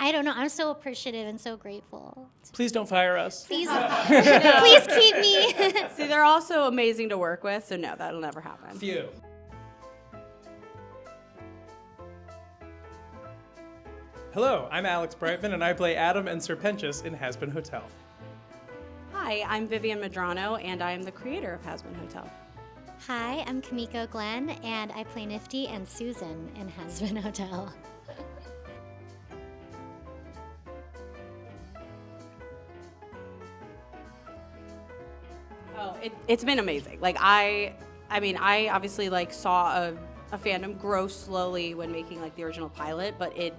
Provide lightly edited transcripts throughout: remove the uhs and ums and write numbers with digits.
I don't know. I'm so appreciative and so grateful. Please don't fire us. Please, please keep me. See, they're also amazing to work with, so no, that'll never happen. Phew. Hello, I'm Alex Brightman, and I play Adam and Sir Pentious in Hazbin Hotel. Hi, I'm Vivienne Medrano, and I am the creator of Hazbin Hotel. Hi, I'm Kimiko Glenn, and I play Nifty and Susan in Hazbin Hotel. Oh, it's been amazing. Like I mean, I obviously like saw a fandom grow slowly when making like the original pilot, but it,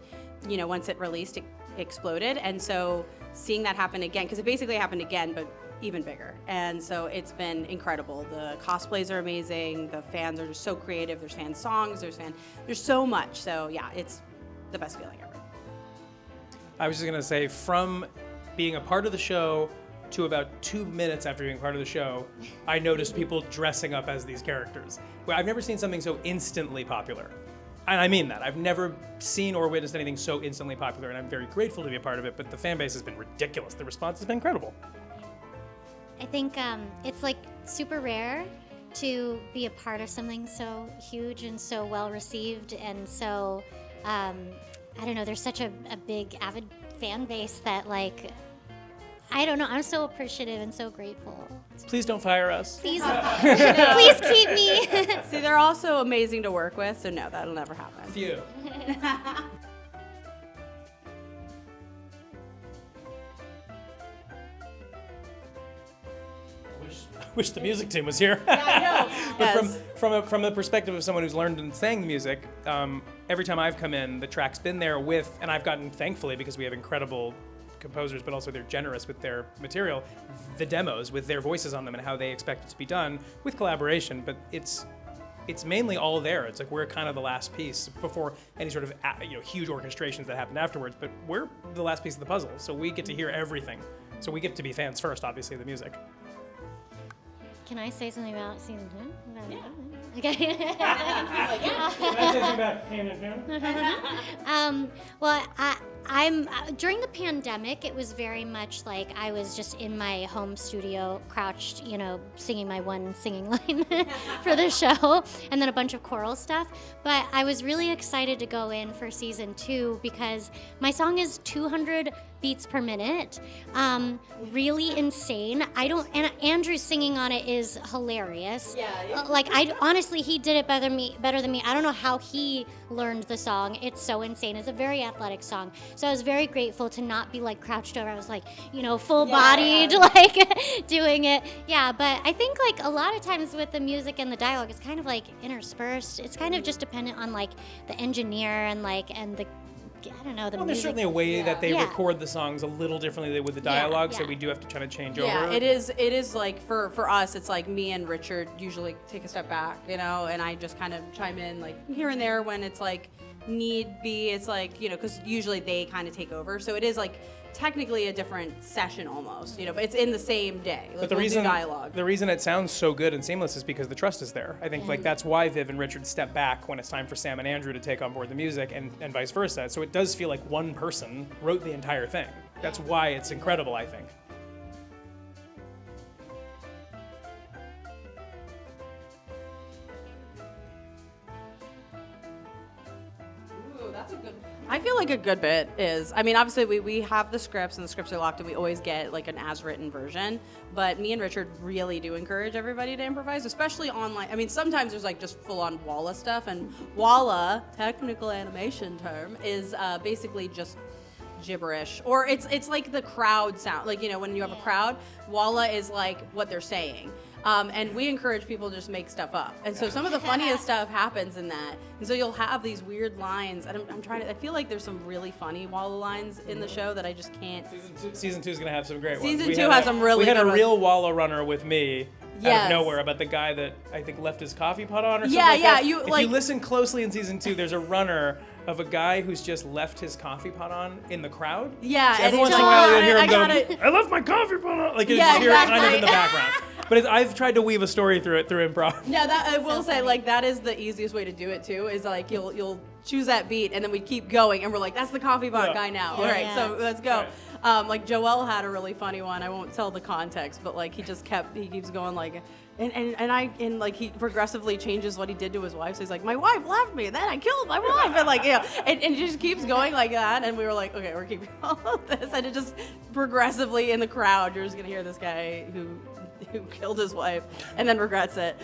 you know, once it released, it exploded. And so seeing that happen again, because it basically happened again, but even bigger. And so it's been incredible. The cosplays are amazing. The fans are just so creative. There's fan songs. There's so much. So yeah, it's the best feeling ever. I was just going to say, from being a part of the show to about 2 minutes after being part of the show, I noticed people dressing up as these characters. Well, I've never seen something so instantly popular. And I mean that. I've never seen or witnessed anything so instantly popular, and I'm very grateful to be a part of it, but the fan base has been ridiculous. The response has been incredible. I think it's like super rare to be a part of something so huge and so well received, and so I don't know, there's such a big avid fan base that, like, I don't know, I'm so appreciative and so grateful. Please don't fire us. Please, please keep me. See, they're also amazing to work with, so no, that'll never happen. Phew. I wish the music team was here. Yeah, I know. But from the perspective of someone who's learned and sang the music, every time I've come in, the track's been there with, and I've gotten, thankfully, because we have incredible composers, but also they're generous with their material, the demos with their voices on them and how they expect it to be done with collaboration. But it's mainly all there. It's like we're kind of the last piece before any sort of huge orchestrations that happened afterwards. But we're the last piece of the puzzle, so we get to hear everything. So we get to be fans first, obviously, of the music. Can I say something about season 2? Yeah. Okay. Can I say something about Ham? Well, I'm during the pandemic, it was very much like I was just in my home studio, crouched, singing my one singing line for the show, and then a bunch of choral stuff. But I was really excited to go in for season 2 because my song is 200 beats per minute, really insane. And Andrew's singing on it is hilarious. Yeah. Like, honestly, he did it better than me. I don't know how he learned the song. It's so insane. It's a very athletic song. So I was very grateful to not be like crouched over. I was like, full bodied, like doing it. Yeah, but I think like a lot of times with the music and the dialogue, it's kind of like interspersed. It's kind of just dependent on like the engineer and the I don't know, the Well, music. there's certainly a way that they record the songs a little differently with the dialogue, so we do have to try to change over. Yeah, it is like for us, it's like me and Richard usually take a step back, and I just kind of chime in like here and there when it's like need be. It's like, because usually they kind of take over, so it is like technically a different session almost, but it's in the same day. Like, But the reason it sounds so good and seamless is because the trust is there. I think like that's why Viv and Richard step back when it's time for Sam and Andrew to take on board the music and vice versa. So it does feel like one person wrote the entire thing. That's why it's incredible, I think. I feel like a good bit is, obviously we have the scripts, and the scripts are locked, and we always get like an as-written version, but me and Richard really do encourage everybody to improvise, especially online. Sometimes there's like just full-on Walla stuff, and Walla, technical animation term, is basically just gibberish, or it's like the crowd sound, like, when you have a crowd, Walla is like what they're saying. And we encourage people to just make stuff up. And so some of the funniest stuff happens in that. And so you'll have these weird lines. And I feel like there's some really funny Walla lines in the show that I just can't. Season 2 is going to have some great ones. Season 2 has some really good ones. We had a real Walla runner with me out of nowhere about the guy that I think left his coffee pot on or something like that. If you listen closely in season 2, there's a runner of a guy who's just left his coffee pot on in the crowd. Yeah. So every once in a while you'll hear him go, I left my coffee pot on. Like you hear it kind of in the background. But I've tried to weave a story through improv. Yeah, that I will say, like, that is the easiest way to do it too. Is like you'll choose that beat, and then we'd keep going, and we're like, that's the coffee pot guy now. All right, so let's go. Right. Like Joel had a really funny one. I won't tell the context, but like he keeps going like, and like he progressively changes what he did to his wife. So he's like, my wife left me, then I killed my wife, and like and he just keeps going like that. And we were like, okay, we're keeping all of this, and it just progressively in the crowd, you're just gonna hear this guy who killed his wife and then regrets it.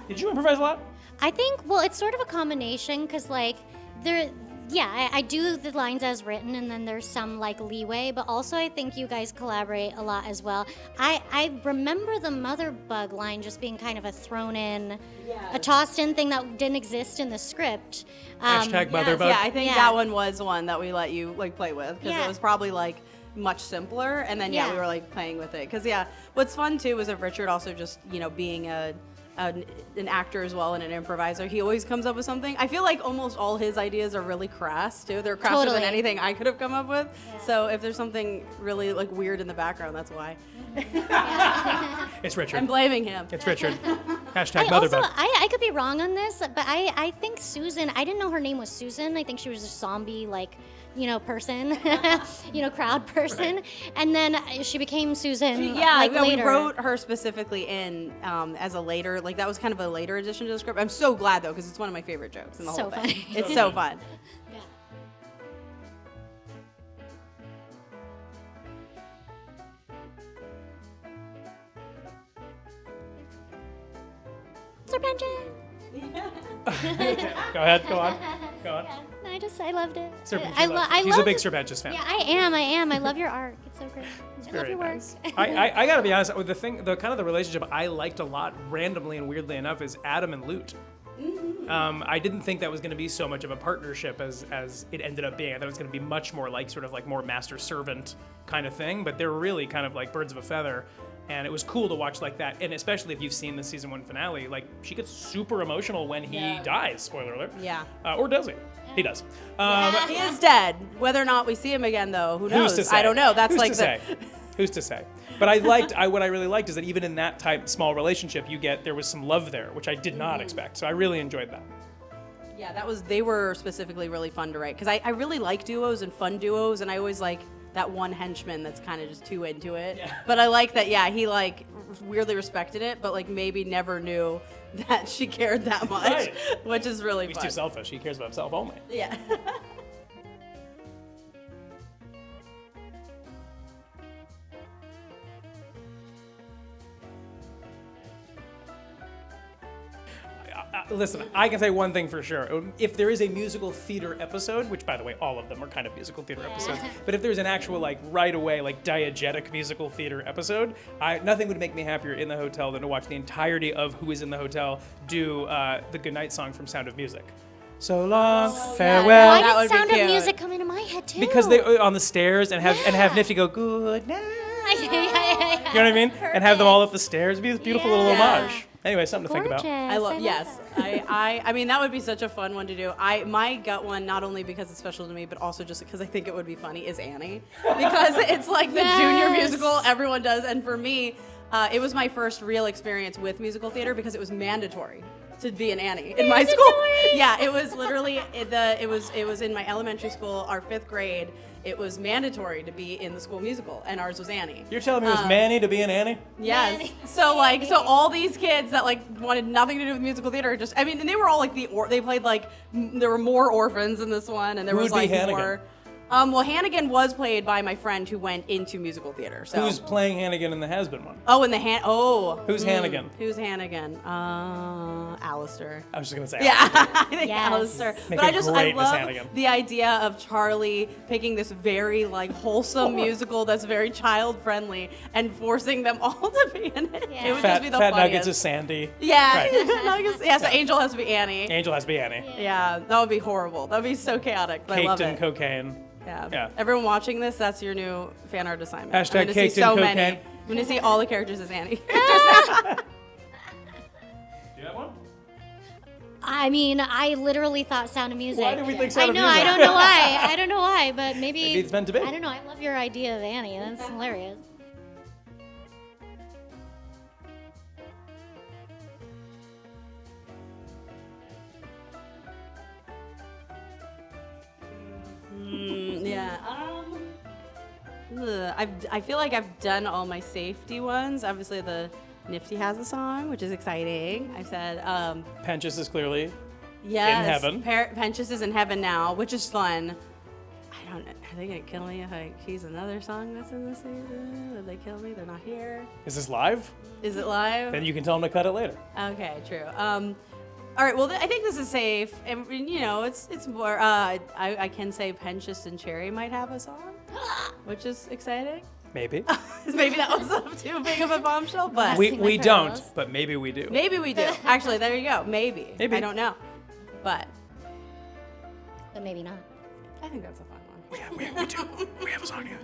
Did you improvise a lot? I think, well, it's sort of a combination because, like, I do the lines as written, and then there's some, like, leeway, but also I think you guys collaborate a lot as well. I remember the mother bug line just being kind of a thrown in, a tossed in thing that didn't exist in the script. Hashtag mother bug. Yeah, I think that one was one that we let you, like, play with because it was probably, like, much simpler, and then we were like playing with it because what's fun too is that Richard also just being an actor as well and an improviser, he always comes up with something. I feel like almost all his ideas are really crass too. They're crasser than anything I could have come up with. So if there's something really like weird in the background, that's why. It's Richard. I'm blaming him. It's Richard. Hashtag mother bug. I could be wrong on this, but I think Susan, I didn't know her name was Susan. I think she was a zombie, like, person, crowd person. Right. And then she became Susan. Later. We wrote her specifically in as a later, like that was kind of a later addition to the script. I'm so glad though, because it's one of my favorite jokes in the whole thing. Funny. It's so fun. Yeah. Sir Pentious. Go ahead. Go on. Yeah, I loved it. Sir Pentious. She's a big Sir Pentious fan. Yeah, I am. I love your art. It's so great. I love your nice. work. I gotta be honest with the kind of the relationship I liked a lot, randomly and weirdly enough, is Adam and Lute. Mm-hmm. I didn't think that was going to be so much of a partnership as it ended up being. I thought it was going to be much more like sort of like more master servant kind of thing, but they're really kind of like birds of a feather. And it was cool to watch like that, and especially if you've seen the season 1 finale, like she gets super emotional when he dies. Spoiler alert. Yeah. Or does he? He does. He is dead. Whether or not we see him again, though, who knows? Who's to say? I don't know. That's Who's like to say? Who's to say? But what I really liked is that even in that type small relationship, there was some love there, which I did not expect. So I really enjoyed that. Yeah, they were specifically really fun to write because I really like duos and fun duos, and I always like that one henchman that's kind of just too into it. Yeah. But I like that, he like weirdly respected it, but like maybe never knew that she cared that much, right. Which is really fun. He's too selfish. He cares about himself only. Yeah. Listen, I can say one thing for sure. If there is a musical theater episode, which by the way, all of them are kind of musical theater episodes, but if there's an actual like right away like diegetic musical theater episode, nothing would make me happier in the hotel than to watch the entirety of Who Is in the Hotel do the goodnight song from Sound of Music. So long, farewell. Why did Sound of Music come into my head too? Because they on the stairs and have Nifty go good night. You know what I mean? Perfect. And have them all up the stairs. It'd be this beautiful little homage. Anyway, something to think about. I love. Yes, I mean that would be such a fun one to do. My gut one, not only because it's special to me, but also just because I think it would be funny, is Annie, because it's like the junior musical everyone does, and for me, it was my first real experience with musical theater because it was mandatory to be an Annie in my school. Yeah, it was literally it was in my elementary school, our 5th grade. It was mandatory to be in the school musical, and ours was Annie. You're telling me it was Manny to be an Annie? Yes. Manny. So all these kids that like wanted nothing to do with musical theater, and they were all like they played like there were more orphans in this one, and there was like more. Well, Hannigan was played by my friend who went into musical theater. So. Who's playing Hannigan in the Hazbin one? Oh, in the Who's Hannigan? Who's Hannigan? Alastor. I was just gonna say. Yeah, I think Alastor. Make but I love Hannigan. the idea of Charlie picking this very like wholesome musical that's very child friendly and forcing them all to be in it. Yeah. It would just be the Fat funniest. Nuggets is Sandy. Yeah. Right. Yeah. So Angel has to be Annie. Angel has to be Annie. Yeah, that would be horrible. That would be so chaotic. But I love Caked in it. cocaine. Yeah. Everyone watching this, that's your new fan art assignment. Hashtag caked in cocaine. I'm going to see all the characters as Annie. Do you have one? I mean, I literally thought Sound of Music. Why do we think Sound of Music? I don't know why. I don't know why, but maybe it's meant to be. I don't know. I love your idea of Annie. That's hilarious. Yeah. I feel like I've done all my safety ones. Obviously, the Nifty has a song, which is exciting. I said, Pentious is clearly yes, in heaven. Pentious is in heaven now, which is fun. I don't know. Are they gonna kill me if I choose another song that's in the season? Would they kill me? They're not here. Is this live? Is it live? Then you can tell them to cut it later. Okay, true. All right. Well, I think this is safe, and you know, it's more. I can say Pentious and Cherry might have a song, which is exciting. Maybe. Maybe that was too big of a bombshell, but we don't, but maybe we do. maybe we do. Actually, there you go. Maybe. Maybe. I don't know, but But maybe not. I think that's a fun one. We do. We have a song here.